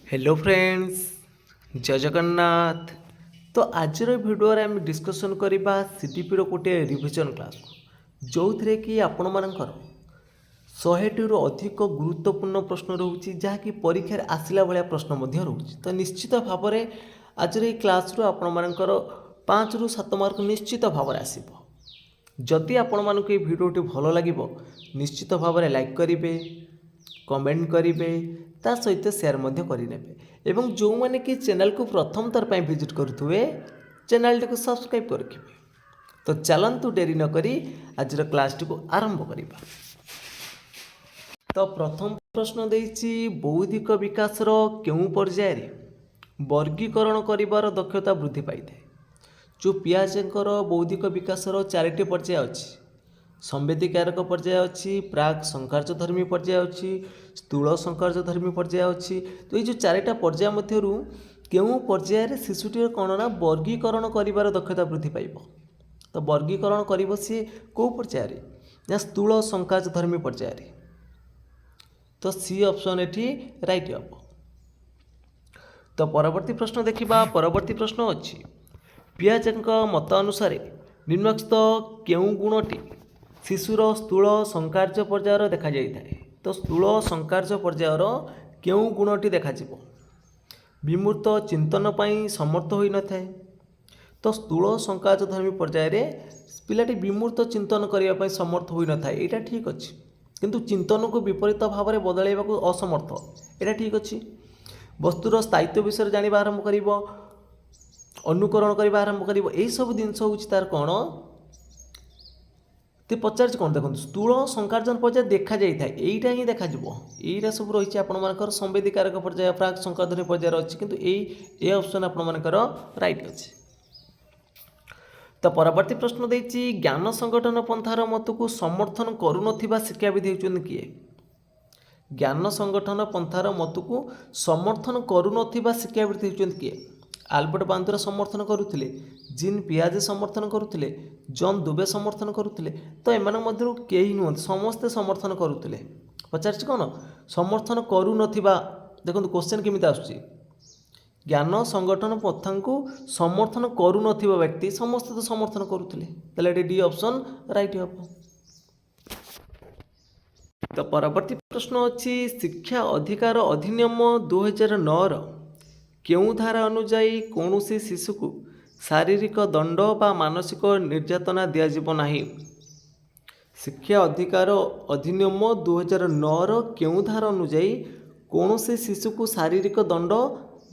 Hello friends, जय जगन्नाथ। तो आज भिडियो आम डिस्कसन करवा सीडीपी गोटे रिविजन क्लास जो थे कि आपण मानकर 100 अधिक गुरुत्वपूर्ण प्रश्न रोचे जहाँकि परीक्षार आसला भाया प्रश्न रोचे। तो निश्चित भाव में आज क्लास आपण मानकर 5 ରୁ 7 मार्क निश्चित भाव में आसो। जदि आपण मानक ये भिडियोटी भल लगे निश्चित भाव में लाइक करेंगे, कमेंट करेंगे, ता सहित सेयार करेंगे एवं जो मैंने कि चैनल को प्रथम थर पर विजिट करुवे चैनल को सब्सक्राइब कर रखिए। तो चलतु डेरी नक आज क्लास टी को आरंभ करवा। तो प्रथम प्रश्न देछि बौद्धिक विकास केउं पर्यायर वर्गीकरण करिवार दक्षता वृद्धि पाई थाए। जो पियाजेंकर बौद्धिक विकास 4टी पर्याय अच्छी। संवेदीकारक पर्याय अच्छी, प्राक संकार्यधर्मी पर्याय अच्छी, स्थूल संकार्यधर्मी पर्याय अच्छी। तो ये जो 4टा पर्याय मध्यरु केउं पर्यायर शिशुटीर कौन ना वर्गीकरण करिवार दक्षता वृद्धि पाइब। तो वर्गीकरण करिब सी को पर्यायर ना स्थूल संकार्यधर्मी पर्यायर। तो सी ऑप्शन एठी राइट हम। तो परवर्ती प्रश्न देखिबा। परवर्ती प्रश्न अच्छी पियाजेंक मत अनुसार निम्नलिखित केउं गुणटी शिशुर स्थूल संकार्य पर्यायर देखा जाए। तो स्थूल संकार्य पर्यायर केउं गुणटी देखा जिवो विमूर्त चिंतन पाई समर्थ होई न थाए। तो स्थूल संकार्यधर्मी पर्यायर पिलाटी विमूर्त चिंतन करने पाई समर्थ होई न थाए, एटा ठीक अच्छी। किंतु चिंतन को विपरीत भाव में बदलैवा को असमर्थ, एटा ठीक अच्छी। वस्तुर स्थायित्व विषय जानिबा आरंभ करिवो, अनुकरण करने आरंभ कर यही सब जिनस हूँ तार कौन तो पचार कौन देखो स्थूल संकार्जन पर्याय देखा जाए यहीटा ही देखा यहीटा सब रही आपर संवेदीकारक पर्याय प्राक संकार्जन पर्यायर अच्छी किंतु ए ऑप्शन आपर राइट अच्छे। तो परवर्ती प्रश्न देछि ज्ञान संगठन पंथार मत को समर्थन करुनथिबा शिक्षाविद होउछन किए। ज्ञान संगठन पंथार मत को समर्थन करुनथिबा शिक्षाविद होउछन किए। आल्बर्ट बांद्रा समर्थन करुले, जीन पियाजे समर्थन करुले, जॉन दुबे समर्थन करुले। तो एमान मध्यरु केही नुह समस्ते समर्थन करुले। पचार कौन समर्थन करू नथिबा देखो क्वेश्चन केमिति आसुची ज्ञान संगठन प्रथा को समर्थन करू नथिबा व्यक्ति समस्ते तो समर्थन करुले। ताले डी ऑप्शन राइट हम। तो परवर्ती प्रश्न अच्छी शिक्षा अधिकार अधिनियम 2009 केउं धारा अनुजाई कौन सी शिशु को शारीरिक दंड बा मानसिक निर्यातना दियाजिब नाही। शिक्षा अधिकार अधिनियम 2009 केउं धारा अनुजाई कौन सी शिशु को शारीरिक दंड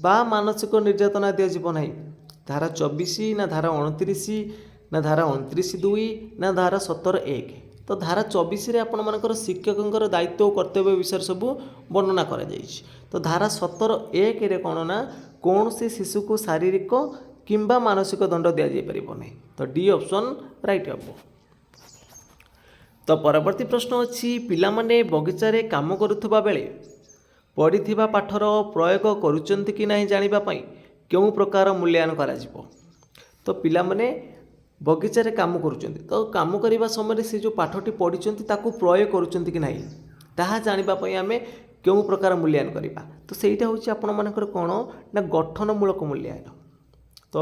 बा मानसिक निर्यातना दियाजिब नाही। धारा 24 ना धारा 29 ना धारा 29(2) ना धारा 17(1)। तो धारा 24 रे आपण मानकर शिक्षकंकर दायित्व और कर्तव्य विषय सब वर्णना करा जाइछि। तो धारा 17(1) रे कौन ना कौन से शिशु को शारीरिक किंबा मानसिक दंड दि जाई परिबो नहीं। तो डी ऑप्शन राइट हम। तो परवर्ती प्रश्न अच्छी पिला माने बगीचारे काम करुथबा बेले पढ़िथिबा पाठर प्रयोग करूचंती कि नहीं जानिबा पई केउं प्रकार मूल्यांकन करा जिवो। तो पिला माने बगीचारे काम करुचंती तो काम करने समय से जो पाठटी पढ़ी ताकू प्रयोग करुचंती कि नहीं ताहा जानिबा पई आमे केउं प्रकार मूल्यांकन करिबा। तो सेटा होची आपण मानकर कोन ना गठनमूलक मूल्यांकन। तो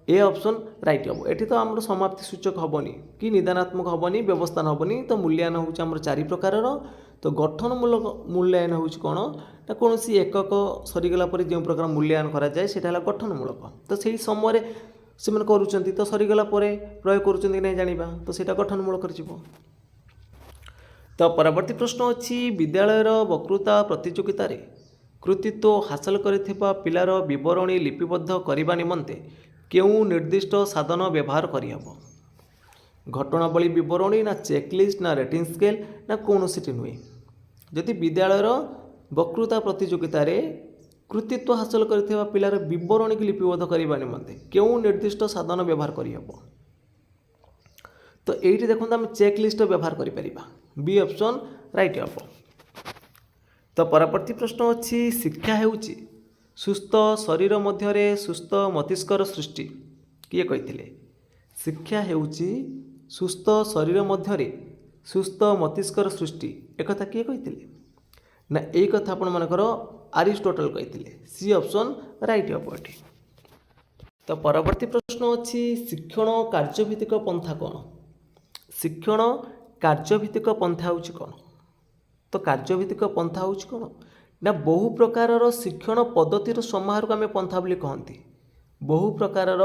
ए ऑप्शन राइट हम। एठी तो आमर समाप्ति सूचक हेनी कि निदानात्मक हेनी व्यवस्थान हेनी। तो मूल्यांकन होची आमर 4 प्रकार। तो गठनमूलक मूल्यांकन होची कोन ना कोनोसी एकक सरीगला पर जो प्रकार मूल्यांकन करा जाए सेटा हला गठनमूलक। तो सेही समय से मैंने करुँच तो सरीगला प्रयोग करुँच नहीं जाना तो सेटा गठनमूलक कर। तो परवर्ती प्रश्न अच्छी विद्यालयर वक्तृता प्रतियोगिता कृतित्व हासिल करिथिबा पिलार विवरणी लिपिबद्ध करने निमंते केउं निर्दिष्ट साधन व्यवहार करहब। घटनावली विवरणी ना चेकलिस्ट ना रेटिंग स्केल ना कौन सी नुहे। जदि विद्यालयर वक्तृता प्रतियोगिता कृतित्व हासिल करथिबा पिलार विवरणी की लिपिबद्ध करने निमंते केउं निर्दिष्ट साधन व्यवहार करहब। तो ये देखो आम चेकलिस्ट व्यवहार करिपरिबा। बी ऑप्शन राइट हम। तो परवर्ती प्रश्न अच्छी शिक्षा हेउची सुस्थ शरीर मध्यरे सुस्थ मस्तिष्कर सृष्टि किए कहिथिले। शिक्षा हेउची सुस्थ शरीर मध्यरे सुस्थ मस्तिष्कर सृष्टि एक कथा किए कहिथिले ना। एक कथा आपण मानकर ଆରିଷ୍ଟୋଟଲ କହିଥିଲେ। सी ऑप्शन राइट हम ये। तो परवर्ती प्रश्न अच्छी शिक्षण कार्यभित्तिक पंथा कौन? शिक्षण कार्यभित्तिक पंथा हूँ कौन? तो कार्यभित्तिक पंथा हूँ कौन ना बहु प्रकारर शिक्षण पद्धतिर समाहार को आम पंथा बोली कहती। बहु प्रकारर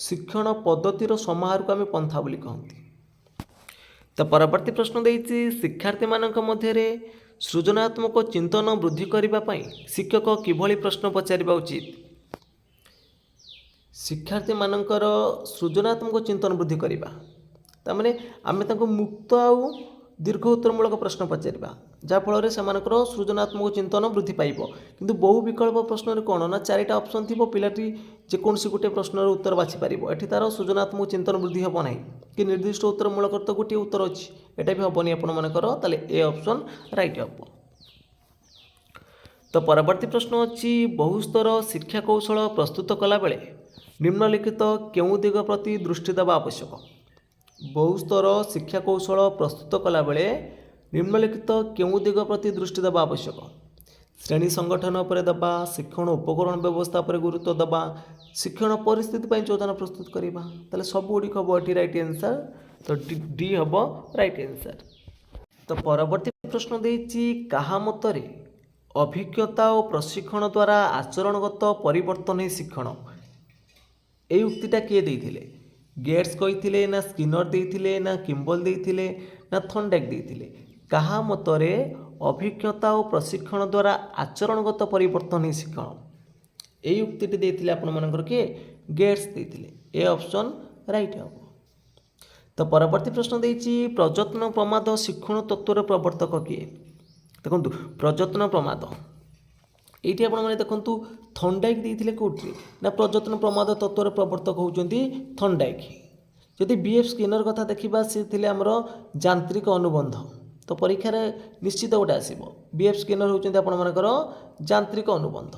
शिक्षण पद्धतिर समाहार को आम पंथा बोली कहती। तो परवर्ती प्रश्न देती शिक्षार्थी मानक मध्य सृजनात्मक चिंतन वृद्धि करने शिक्षक किभली प्रश्न पचारिबा उचित? शिक्षार्थी मानकर सृजनात्मक चिंतन वृद्धि करवा तामाने आमे तांको मुक्त आउ दीर्घ उत्तरमूलक प्रश्न पचारिबा जाफल से सृजनात्मक चिंतन वृद्धि पाइब। किंतु बहु विकल्प प्रश्न कौन ना चारिटा ऑप्शन थी पिलाटी जेकोसी गोटे प्रश्नर उत्तर बाछि पारिबो। एठी तार सृजनात्मक चिंतन वृद्धि हम ना कि निर्दिष्ट उत्तरमूलक तो गोटे उत्तर अच्छी एटा भी हेनी आपर ताले ए ऑप्शन राइट हम। तो परवर्ती प्रश्न अच्छी बहुस्तर शिक्षा कौशल प्रस्तुत कला बेले निम्नलिखित केउं दिग प्रति दृष्टि देवा आवश्यक? बहुस्तर शिक्षा कौशल प्रस्तुत कला बेले निम्नलिखित केउं दिग प्रति दृष्टि देवा आवश्यक? श्रेणी संगठन पर दबा, शिक्षण उपकरण व्यवस्था पर गुरुत्व दबा, शिक्षण परिस्थिति पर योजना प्रस्तुत करवा। ताले सब गुड़िक हम ये राइट आंसर। तो डी हम राइट आंसर। तो परवर्ती प्रश्न देछि कहा मतरे अभिज्ञता और प्रशिक्षण द्वारा आचरणगत परिवर्तन ही शिक्षण? ये उक्तिटा किए देइथिले? गेट्स कहिथिले ना स्किनर देइथिले ना किम्बल देइथिले ना थर्नडाइक देइथिले? कहा मतरे अभिज्ञता और प्रशिक्षण द्वारा आचरणगत परिवर्तन ही शिक्षण? यही उक्तिटी देइथिले आपण मानकर किए? गेट्स देइथिले। ए ऑप्शन राइट हम। तो परवर्ती प्रश्न देइछि प्रयत्न प्रमाद शिक्षण तत्वर प्रवर्तक किए? देखो प्रयत्न प्रमाद ये आपने देखूँ थर्नडाइक देते कौटी ना प्रयत्न प्रमाद तत्वर प्रवर्तक होती थर्नडाइक। जदि बीएफ स्किनर कथा देखा सी थे आमर यांत्रिक अनुबंध तो परीक्षार निश्चित गोटे आसो बीएफ स्किनर होती आपर यांत्रिक अनुबंध।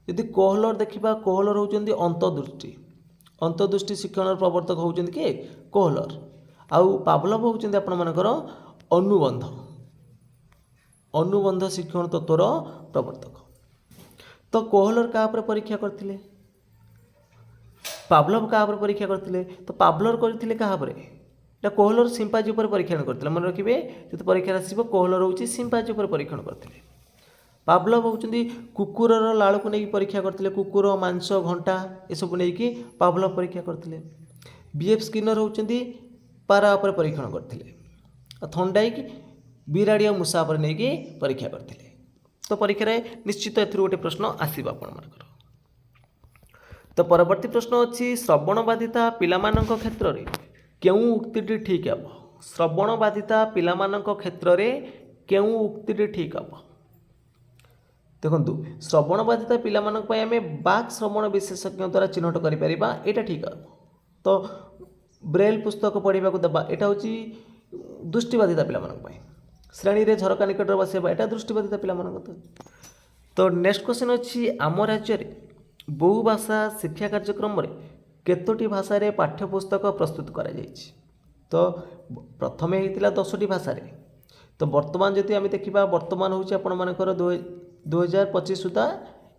यदि कोहलर देखा कोहलर होती अंतर्दृष्टि अंतर्दृष्टि शिक्षण प्रवर्तक होती किए कोहलर। आउ पावलव होती आपर अनुबंध अनुबंध शिक्षण तत्वर प्रवर्तक। तो कोहलर क्या परीक्षा करथिले? पावलव क्या परीक्षा करथिले? तो पावलर करथिले क्या कोहलर सिंपाजी पर परीक्षण करथिले। मन रखिए जो परीक्षा आसो कोहलर होची सिंपाजी पर परीक्षण करथिले। पावलव होचंदी कुकुरर लाड़ को नहीं परीक्षा करथिले। कुकुर मांस घंटा ये सब नहीं पावलव परीक्षा करथिले। बीएफ स्किनर होचंदी पारा पर परीक्षण करथिले। थर्नडाइक बिराड़ी और मूषा पर नहीं परीक्षा करथिले। तो परीक्षा निश्चित ए गोटे प्रश्न आसो आपंकर। तो परवर्ती प्रश्न अच्छी श्रवणबाधिता पिलामानंक क्षेत्र में केउं उक्तिटी ठीक हम? श्रवणबाधिता पिलामानंक क्षेत्र में केउं उक्तिटी ठीक हम? देखो श्रवणबाधिता पिलामानंक पय आमे बाक श्रवण विशेषज्ञ द्वारा चिन्हट करि परिबा एटा ठीक हम। तो ब्रेल पुस्तक पढ़ा देवा एटा होची दृष्टिबाधिता पिलामानंक पय। श्रेणी रे झरका निकट बसवा एटा दृष्टिबाधिता पिलामानंक। तो नेक्स्ट क्वेश्चन अच्छी आम राज्य में बहुभाषा शिक्षा कार्यक्रम में केतोटी भाषा रे पाठ्यपुस्तक प्रस्तुत करा जायछि? तो प्रथमे होता 10टी भाषा रे। तो वर्तमान जदि आम देखा वर्तमान हूँ आपण मानकर 2025 सुधा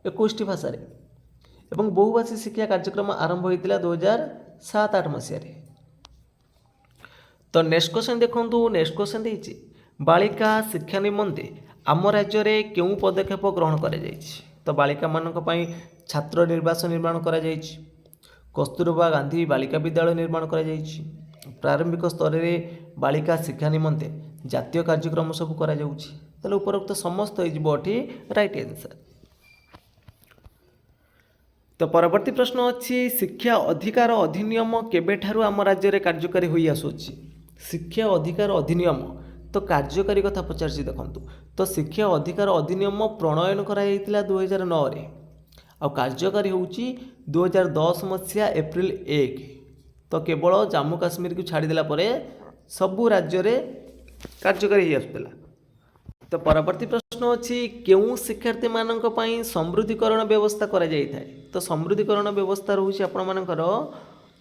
21टी भाषा रे एवं बहुभाषी शिक्षा कार्यक्रम आरंभ होता 2007-8 मसीह। तो नेक्स्ट क्वेश्चन देखो नेक्स्ट क्वेश्चन देछि बालिका शिक्षा निमंते आम राज्य में केउं पदक्षेप ग्रहण करा जायछि? तो बालिका मानक पई छात्र निर्वास निर्माण करा जायछि। कस्तूरबा गांधी बालिका विद्यालय निर्माण करा जायछि। प्रारंभिक स्तर में बालिका शिक्षा निमंते जातीय कार्यक्रम सब करा जाउछि। ताले उपरोक्त समस्त होइछि राइट आंसर। तो परवर्ती प्रश्न अच्छी शिक्षा अधिकार अधिनियम केबेठारु आम राज्य में कार्यकारी होई आसुछि? शिक्षा अधिकार अधिनियम तो कार्यकारी कथा पचार देखूँ। तो शिक्षा अधिकार अधिनियम प्रणयन कराइला 2009 रे आ कार्यकारी होउची 2010 मसीहा एप्रिल 1। तो केवल जम्मू काश्मीर को छाड़देला परे सबू राज्य रे कार्यकारी हो आसुला। तो परवर्ती प्रश्न अच्छी केउं शिक्षार्थी मानक पई समृद्धीकरण व्यवस्था करा जाय थाए? तो समृद्धीकरण व्यवस्था रोचे आपण मानकर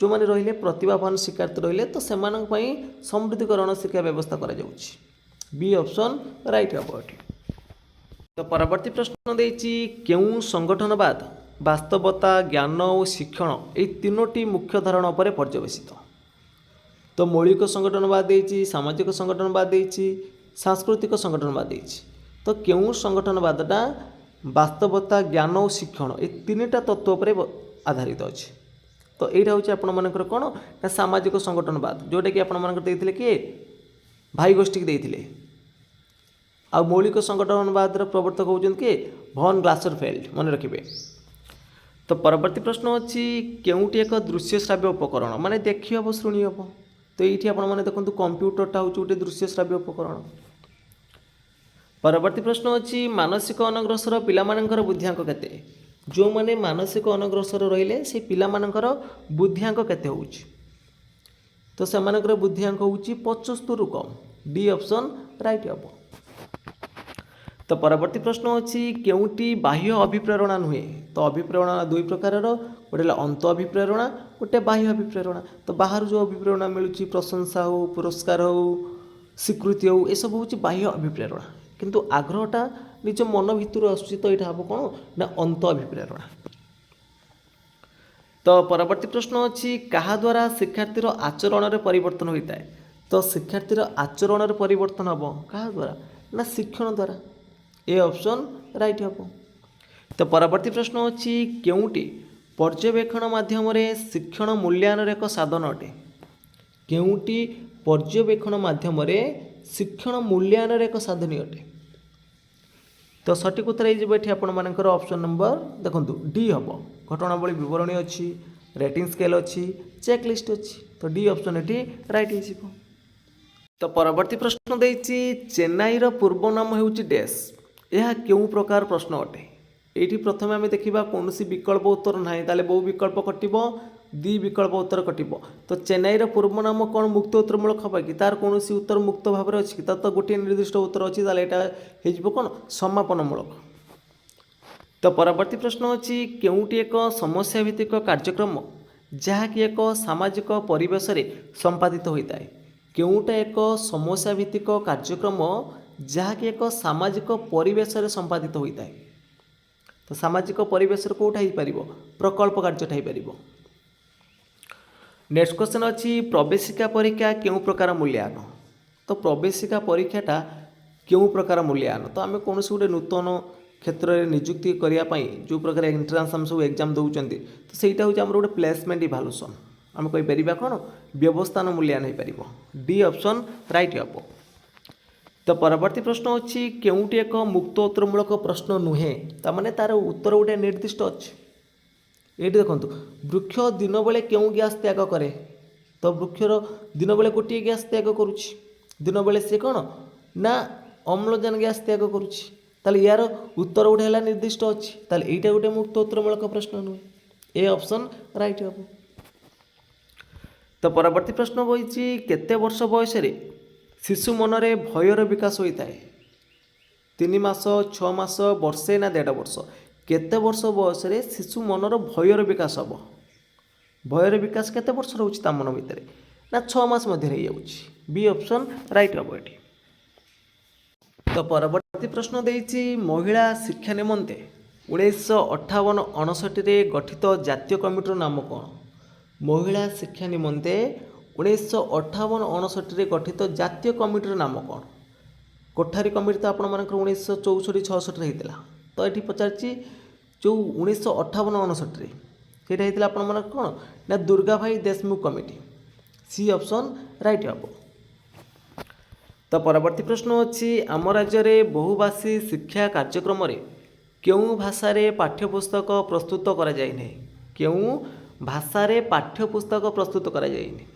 जो मैंने रहिले प्रतिभावान शिक्षार्थी रहिले तो सेमानक पई समृद्धीकरण शिक्षा व्यवस्था करा जाउछि। बी ऑप्शन राइट हम। तो परवर्ती प्रश्न देछि केउं संगठनवाद वास्तवता ज्ञान और शिक्षण ये तीनोटी मुख्य धारणा पर पर्यवेसित। तो मौलिक संगठनवाद देछि, सामाजिक संगठनवाद देछि, सांस्कृतिक संगठनवाद देछि। तो केउं संगठनवादटा वास्तवता ज्ञान और शिक्षण ये तीनटा तत्व पर आधारित अच्छे। तो यहाँ हूँ आपण मानकर कौन ना सामाजिक संगठनवाद जोटा कि आपण मानकर देइथिले किए भाई गोष्ठी की देइथिले। आ मौलिक संगठनवाद प्रवर्तक होउछन कि भन ग्लासरफेल्ड मन रखिए। तो परवर्ती प्रश्न अच्छी केउटी एक दृश्य श्राव्य उपकरण माने देखि हम शुणी हम। तो ये आपण मैंने देखो कंप्यूटरटा हूँ गोटे दृश्य श्राव्य उपकरण। परवर्ती प्रश्न अच्छी मानसिक अनग्रसर पिलामानंकर बुद्धिआंक केते। जो माने मानसिक अनग्रसर रहिले से पिलामानंकर बुद्धिआंक केते होउछि। तो सेमानकर बुद्धिआंक होउछि 75 रु कम। डी ऑप्शन राइट हम। तो परवर्ती प्रश्न अच्छी केउटी बाह्य अभिप्रेरणा नुहे। तो अभिप्रेरणा दुई प्रकार गोटे अंत अभिप्रेरणा गोटे बाह्य अभिप्रेरणा। तो बाहर जो अभिप्रेरणा मिलूँ प्रशंसा हो पुरस्कार हो स्वीकृति हो यह सब हूँ बाह्य अभिप्रेरणा किंतु आग्रहटा निज मन भितर आसुची। तो यहाँ हम कौन ना अंत अभिप्रेरणा। तो परवर्ती प्रश्न अच्छी क्या द्वारा शिक्षार्थीर आचरण में परिवर्तन होता है। तो शिक्षार्थीर आचरण में परिवर्तन हम क्या द्वारा ना शिक्षण द्वारा। ए ऑप्शन राइट हम। तो परवर्ती प्रश्न अच्छी केउटी पर्यवेक्षण माध्यम शिक्षण मूल्यांकन एक साधन अटे। केउटी पर्यवेक्षण माध्यम शिक्षण मूल्यांकन एक साधन अटे। तो सठिक उत्तर ये आपण मानकर ऑप्शन नंबर देखो डी हम। घटनावली विवरणी अच्छी रेटिंग स्केल अच्छी चेकलिस्ट अच्छी। तो डी ऑप्शन ये राइट हो। तो परवर्ती प्रश्न देछि चेन्नईर पूर्व नाम होउछि डैश। यह क्यों प्रकार प्रश्न अटे। ये प्रथम आम देखा कौन विकल्प उत्तर ना ताले बहु विकल्प कटिब दी विकल्प उत्तर कटिब। तो चेन्नईर पूर्व नाम कौन मुक्त उत्तरमूलक हम कि तार कौन उत्तर मुक्त भाव में अच्छी तो गोटे निर्दिष्ट उत्तर अच्छी यहाँ हो कौन समापनमूलक। तो परवर्ती प्रश्न अच्छी केउटी एक समस्या भित्तिक कार्यक्रम जहाँकि एक सामाजिक परिवेश संपादित होता है। केउटा एक समस्या भित्तिक कार्यक्रम जहाँकि एक सामाजिक परिवेश संपादित होता है। तो सामाजिक परिवेश कौटा हो पार प्रकल्प कार्यटा हो पार। नेक्स्ट क्वेश्चन अच्छी प्रवेशिका परीक्षा क्यों प्रकार मूल्यांकन। तो प्रवेशिका परीक्षाटा क्यों प्रकार मूल्यांकन। तो आम कौन गोटे नूतन क्षेत्र में नियुक्ति करने जो प्रकार एंट्रांस आम सब एग्जाम दौरान तो सहीटा हूँ आम गोटे प्लेसमेंट इभालुएसन आम कहीपर कौन व्यवस्थान मूल्यांकन हो पार। डी ऑप्शन राइट हम। तो परवर्ती प्रश्न अच्छी केउटी एक मुक्त उत्तरमूलक प्रश्न नुहे तार तार उत्तर गोटे निर्दिष्ट अच्छे। ये देखो वृक्ष दिन बेले क्यों गैस त्याग करे। तो वृक्षर दिन बेले गोटे गैस त्याग करुच्ची दिन बेले सी कौन ना अम्लजान गैस त्याग करुच्ची। ताले यार उत्तर गोटे है निर्दिष्ट अच्छी ताले एटा गोटे मुक्त उत्तरमूलक प्रश्न नुहे। ए ऑप्शन राइट हम। तो परवर्ती प्रश्न बही केते वर्ष बयस शिशु मनरे भयर विकास होता है। 3 मास 6 मास वर्षे ना 1.5 वर्ष केते वर्ष बयस शिशु मनर भयर विकास हम। भयर विकास केते वर्ष रोचे ता मन भितर ना 6 मास मध्य बी ऑप्शन राइट हम ये। तो परवर्ती प्रश्न देछि महिला शिक्षा निमंते 1958-59 गठित जातीय कमिटीर नाम कौन। महिला शिक्षा निमंते 1958-59 गठित जातीय कमिटीर नाम कौन। कोठारी कमिटी तो आपण मानकर 1964-66 होता। तो ये पचार जो 1958-59 से होता आपण मानक कौन ना Durga Bai Deshmukh committee. C option right हम। तो परवर्ती प्रश्न अच्छी आम राज्य में बहुभाषी शिक्षा कार्यक्रम क्यों भाषा पाठ्यपुस्तक प्रस्तुत करा जाए नहीं। क्यों भाषा पाठ्यपुस्तक प्रस्तुत करा जाए नहीं।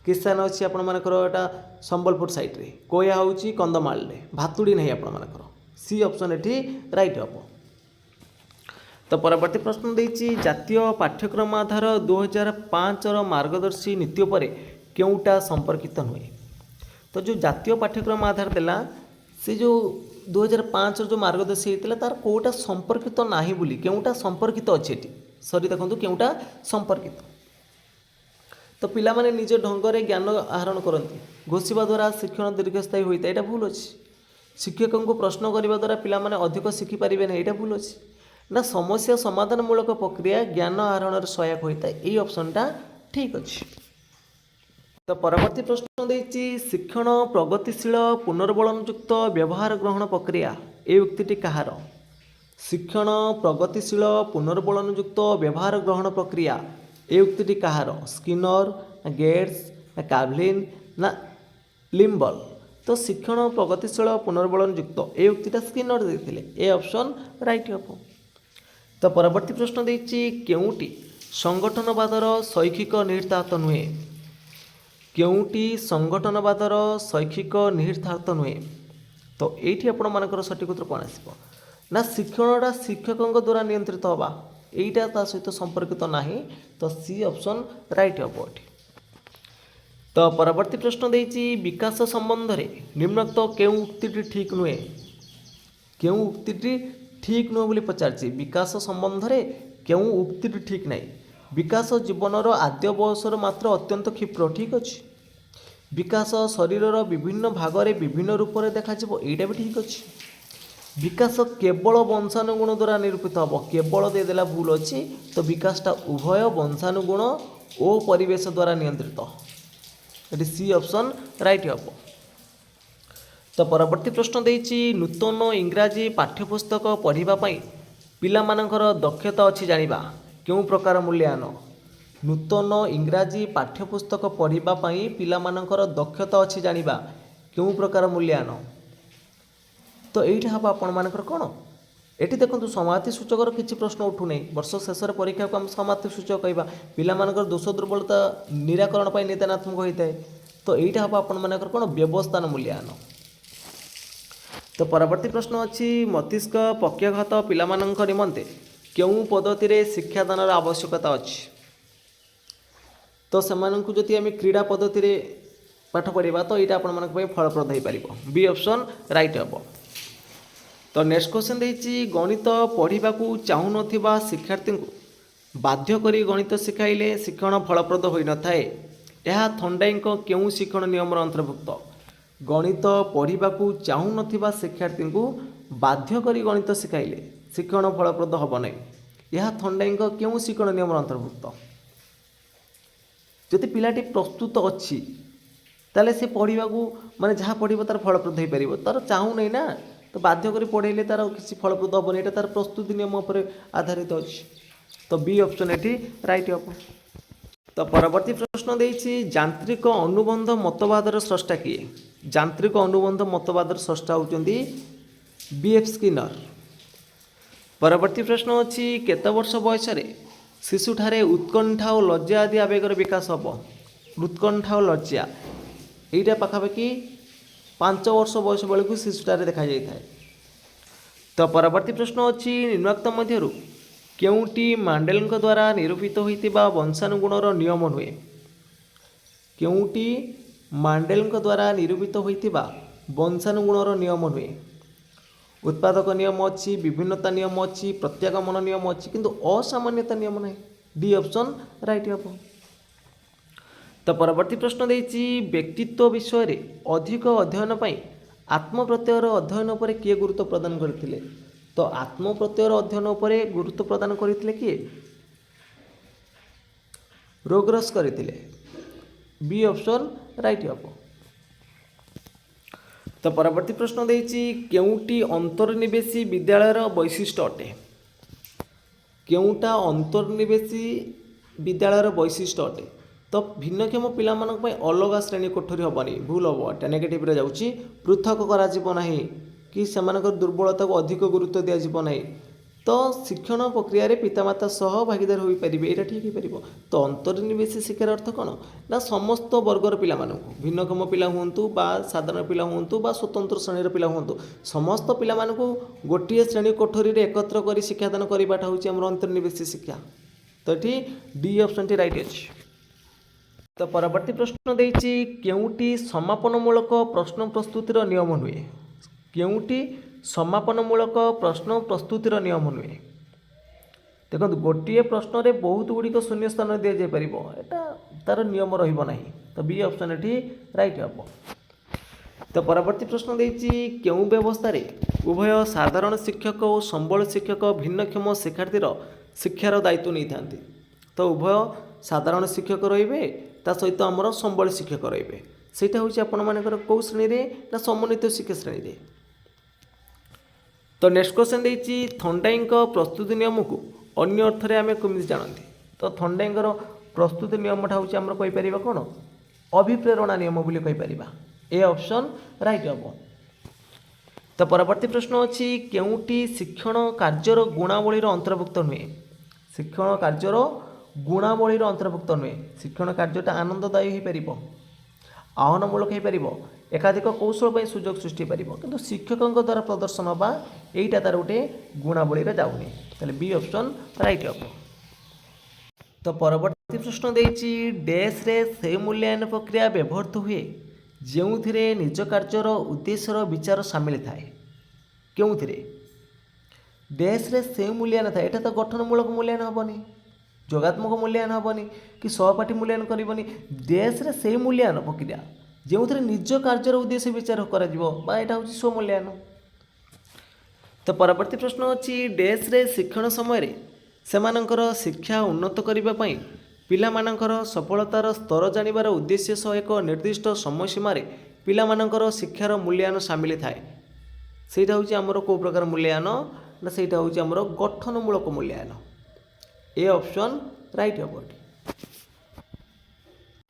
किसान अच्छी आपण मानकर एटा संबलपुर साइड रे कोया होची कंदमाल रे भातुड़ी नहीं आपण मानकर। सी ऑप्शन एठी राइट हम। तो परवर्ती प्रश्न देछि जातीय पाठ्यक्रम आधार 2005 मार्गदर्शी नीति पर क्योंटा संपर्कित नुहे। तो जो जातीय पाठ्यक्रम आधार देला से जो 2005 जो मार्गदर्शी होता तार कोटा संपर्कित ना बोली क्योंटा संपर्कित अच्छे सरी देखो क्योंटा संपर्कित। तो पिला माने निज ढंग से ज्ञान आहरण करती घोषिबा द्वारा शिक्षण दीर्घस्थायी होता है। भूल अच्छे शिक्षकों को प्रश्न करने द्वारा पिलामाने अधिक शिखिपारे ना यहाँ भूल अच्छे ना समस्या समाधानमूलक प्रक्रिया ज्ञान आहरण सहायक होता है ये ऑप्शनटा ठीक अच्छे। तो परवर्ती प्रश्न देती शिक्षण प्रगतिशील पुनर्बलनयुक्त व्यवहार ग्रहण प्रक्रिया ये उक्ति कହାର शिक्षण प्रगतिशील पुनर्बलनयुक्त व्यवहार ग्रहण प्रक्रिया ये उक्ति कହାର स्किनर ना गेट्स ना कावलिन ना लिम्बल। तो शिक्षण प्रगतिशील पुनर्बलनयुक्त ये उक्तिटा स्किनर देते ए ऑप्शन राइट हम। तो परवर्ती प्रश्न देती केउटी संगठनवादर शैक्षिक निहितार्थ नुहे केउटी संगठनवादर शैक्षिक निहितार्थ नुहे। तो ये आपण मानकर सठिक उत्तर कौन आसो ना शिक्षणटा शिक्षकों द्वारा नियंत्रित हवा यहीटा ता सहित संपर्कित नहीं तो सी ऑप्शन राइट हम ये। तो परवर्ती प्रश्न देती विकास संबंध रे निम्नोक्त केउ उक्ति ठीक नुहे केउ उक्ति ठीक नुहे बोली पचारछि विकास संबंध रे केउ उक्ति ठीक नहीं विकास जीवनर आद्य बयसर मात्र अत्यंत क्षिप्र ठीक अच्छे विकास शरीरर विभिन्न भागरे विभिन्न रूप से देखा यहाँ भी ठीक अच्छे विकास केवल वंशानुगुण द्वारा निरूपित हम केवल देदेला भूल अच्छी तो विकासटा उभय वंशानुगुण और परिवेश द्वारा नियंत्रित ये सी ऑप्शन राइट हम। तो परवर्ती प्रश्न देती नूतन इंग्राजी पाठ्यपुस्तक पढ़ाई पिलामानकर दक्षता अच्छी जानिबा क्यों प्रकार मूल्यांकन नूतन इंग्राजी पाठ्यपुस्तक पढ़ाई पिलामानकर दक्षता अच्छी जानिबा क्यों प्रकार मूल्यांकन। तो यही हम आपण मानकर कौन ये देखो समाप्ति सूचकर किसी प्रश्न उठू नहीं वर्ष शेष परीक्षा को आम समाप्ति सूचक कहवा पिलामानकर दोष दुर्बलता निराकरण पर निदानात्मक होता है। तो यही हम आपण मानकर कौन व्यवस्थान मूल्यांकन। तो परवर्ती प्रश्न अच्छी मस्तिष्क पक्षाघात पिलामानंक निमंते क्यों पद्धति रे शिक्षादानर आवश्यकता अच्छी। तो सेमानंकु जदि आम क्रीड़ा पद्धति रे पाठ पढ़ा तो यहाँ आपण फलप्रद हो पार बी ऑप्शन राइट हम। तो नेक्स्ट क्वेश्चन देती गणित पढ़ा चाहू ना शिक्षार्थी को बाध्य करी गणित शिखाइले शिक्षण फलप्रद हो न थाए यह थंडाई क्यों शिक्षण नियम अंतर्भुक्त गणित पढ़ा चाहू ना शिक्षार्थी को बाध्य करी गणित शिखाइले शिक्षण फलप्रद हम ना यह थंडाई क्यों शिक्षण नियम अंतर्भुक्त जदि पिलाटी प्रस्तुत अच्छी ताले से पढ़ा माने जहाँ पढ़ तार फलप्रद हो पार तार चाहू नहीं ना तो बाध्य करी पढ़ेले तार किसी फलप्रद हेनी यहाँ तार प्रस्तुति नियम पर आधारित अच्छी। तो बी ऑप्शन ये राइट हम। तो परवर्ती प्रश्न देती यांत्रिक अनुबंध मतवादर स्रष्टा किए यांत्रिक अनुबंध मतवादर स्रष्टा होती बी.एफ. स्किनर। परवर्ती प्रश्न अच्छी केते वर्ष बयस शिशुठारे उत्कंठा और लज्जा आदि आवेगर विकास हम उत्कंठा और लज्जा यहीटा पाखापाखि 5 वर्ष बयस बेलू शिशुटारे देखा जाए। तो परवर्ती प्रश्न अच्छी निम्नोक्त मध्यरु केउटी मांडेल द्वारा निरूपित होइतिबा वंशानुगुणर नियम नुहे केउटी मांडेल द्वारा निरूपित होइतिबा वंशानुगुणर नियम नुहे उत्पादक नियम अच्छी विभिन्नता नियम अच्छी प्रत्यागमन नियम अच्छी किंतु असामान्यता नियम नहीं डी ऑप्शन राइट हम। तो परवर्ती प्रश्न देती व्यक्तित्व विषय रे अधिक अध्ययन पाई आत्मप्रत्ययर अध्ययन पर किए गुरुत्व प्रदान करथिले। तो आत्मप्रत्ययर अध्ययन पर गुरुत्व प्रदान करथिले किए रोगरस करथिले बी ऑप्शन राइट हम। तो परवर्ती प्रश्न देती केउटी अंतर्निवेशी विद्यालयर वैशिष्ट्य अटे केउटा अंतर्निवेशी विद्यालयर वैशिष्ट्य अटे। तो भिन्नक्षम पिलामानक अलग श्रेणी कोठरी हेनी भूल हम एटा नेगेटिव रे जाउची पृथक करा जीव नाही कि सेमानकर दुर्बलता को अधिक गुरुत्व दिया जीव नाही। तो शिक्षण प्रक्रिया रे पितामाता सह भागीदार हो पारे यहाँ ठीक हो पार। तो अंतर्निवेशी शिक्षार अर्थ कौन ना समस्त वर्गर पिलामानकु भिन्नक्षम पिला हुंतु बा साधारण पिला हुंतु बा स्वतंत्र श्रेणीर पिला हुंतु समस्त पिलामानकु गोटे श्रेणी कोठरी रे एकत्र करी शिक्षादान करवाटा होची हमर अंतर्निवेशी शिक्षा। तो ये डी ऑप्शन टी राइट अछि। तो परवर्ती प्रश्न देती केउटी समापनमूलक प्रश्न प्रस्तुतिर नियम नुहे केउटी समापनमूलक प्रश्न प्रस्तुतिर नियम नुहे। देखो गोटे प्रश्न रे बहुत गुड़िक शून्य स्थान दि जापर एटा तार नियम रहिबो नाही। तो बी ऑप्शन ये राइट हम। तो परवर्ती प्रश्न देछि केउ व्यवस्था रे उभय साधारण शिक्षक और संबल शिक्षक भिन्नक्षम शिक्षार्थीर शिक्षार दायित्व नहीं थांती। तो उभय साधारण शिक्षक रहिबे ता सहित आमर संबल शिक्षक रहिबे सेटा होछि आपण मानकर को श्रेणी रे ना समन्वित शिक्षा श्रेणी रे। तो नेक्स्ट क्वेश्चन देछि थंडाई प्रस्तुति नियम को अन्य अर्थ रे आमे केमिति जानନ୍ତି। तो थंडाई प्रस्तुति नियमटा होछि आमर कहि परिबा कोन अभिप्रेरणा नियम बोली कहि परिबा। ए ऑप्शन राइट हम। तो परवर्ती प्रश्न अच्छी केउटी शिक्षण कार्यर गुणावलीर अंतर्भुक्त नुहे। शिक्षण कार्यर गुणावलीर अंतर्भुक्त नुहे। शिक्षण कार्यटा आनंददायी हो पार आह्वानमूलक हो पार एकाधिक कौशल पर सुजोग सृष्टि पार किंतु शिक्षकों द्वारा प्रदर्शन बा यहीटा तार गोटे गुणावली जाऊनी ताले बी ऑप्शन राइट हम। तो परवर्ती प्रश्न देछि डैश रे से मूल्यांकन प्रक्रिया व्यवहृत हुए जो निज कार्यर उद्देश्यर विचार सामिल थाए। क्यों डैश रे से मूल्यांकन थाए एटा तो गठनमूलक मूल्यांकन हेबनी जोगात्मक मूल्यांकन हेबनी कि सहपाठी मूल्यांकन करबनी। डैश रे से मूल्यांकन प्रक्रिया जो निज कार्यर उद्देश्य विचार करा जिवो बा एटा होछि स्वमूल्यांकन। तो परवर्ती प्रश्न अछि डैश रे शिक्षण समय रे सेमानकर शिक्षा उन्नत करिबा पई पिलामानकर सफलतार स्तर जानिबार उद्देश्य सह एक निर्दिष्ट समय सीमार पिलामानकर शिक्षार मूल्यांकन सामिल थाए। सेटा होछि हमर को प्रकार मूल्यांकन ना सेटा होछि हमर गठनमूलक मूल्यांकन। ए ऑप्शन राइट हम।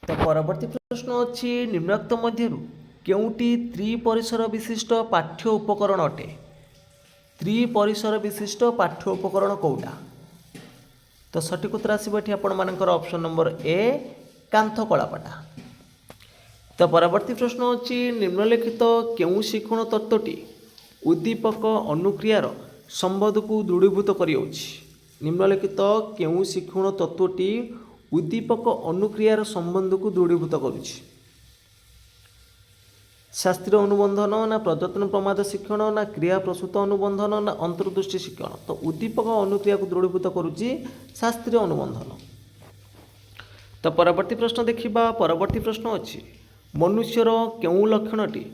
तो परवर्ती प्रश्न अच्छी निम्नोक्त मध्यरु केउटी त्रिपरिसर विशिष्ट पाठ्य उपकरण अटे। त्रिपरिसर विशिष्ट पाठ्य उपकरण कोउटा। तो सठिक उत्तर आसो ये आपर ऑप्शन नंबर ए कांथ कलापटा। तो परवर्ती प्रश्न अच्छी निम्नलिखित केउ शिक्षण तत्वटी उद्दीपक अनुक्रियार संबंध को दृढ़ीभूत करियोछि। निम्नलिखित केउ शिक्षण तत्वटी उद्दीपक अनुक्रियार संबंध को दृढ़ीभूत करुछि। शास्त्रीय अनुबंधन ना प्रयत्न प्रमाद शिक्षण ना क्रिया प्रसूत अनुबंधन ना अंतर्दृष्टि शिक्षण। तो उद्दीपक अनुक्रिया को दृढ़ीभूत करुछि शास्त्रीय अनुबंधन। तो परवर्ती प्रश्न देखिबा। परवर्ती प्रश्न अछि मनुष्यर केउ लक्षणटी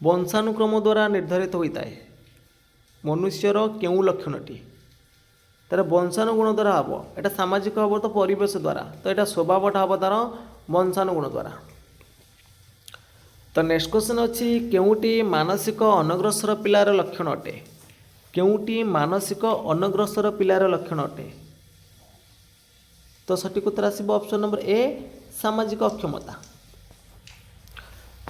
वंशानुक्रम द्वारा निर्धारित होता है। मनुष्यर केउ लक्षणटी तार वंशानुगुण द्वारा हम एटा सामाजिक हम तो परिवेश द्वारा तो यहाँ स्वभावटा हम तार वंशानुगुण द्वारा। तो नेक्स्ट क्वेश्चन अच्छी केउटी मानसिक अनग्रसर पिलार लक्षण अटे। केउटी मानसिक अनग्रसर पिलार लक्षण अटे। तो सठिक उत्तर आसब ऑप्शन नंबर ए सामाजिक अक्षमता।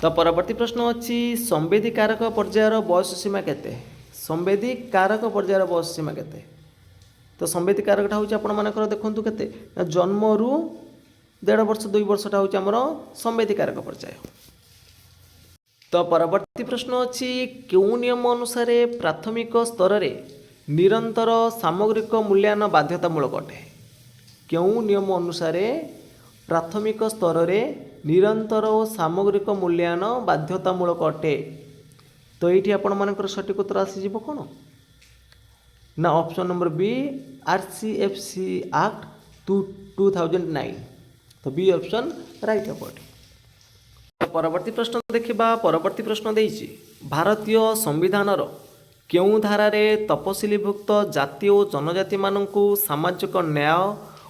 तो परवर्ती प्रश्न अच्छी संवेदी कारक पर्यायर बयस सीमा केते। संवेदी कारक पर्यायर बयस सीमा केते। तो संवेदी कारकटा हूँ आपर देखूँ के जन्मरू 1.5 वर्ष 2 वर्षटा हूँ आमर संवेदी कारक पर्याय। तो परवर्ती प्रश्न अच्छी क्यों नियम अनुसार प्राथमिक स्तर में निरंतर सामग्रिक मूल्यांकन बाध्यतामूलक अटे। क्यों नियम अनुसार प्राथमिक स्तर में निरंतर और सामग्रिक मूल्यांकन बाध्यतामूलक अटे। तो ये आपण मानकर सठिक उत्तर आसीज कौन ना option number B RCFC act 2009। तो बी ऑप्शन राइट अबाउट। परवर्ती प्रश्न देखिबा। परवर्ती प्रश्न देइछि भारतीय संविधानर केउ धारारे तपशिलीभुक्त जाति और जनजाति मानकु सामाजिक न्याय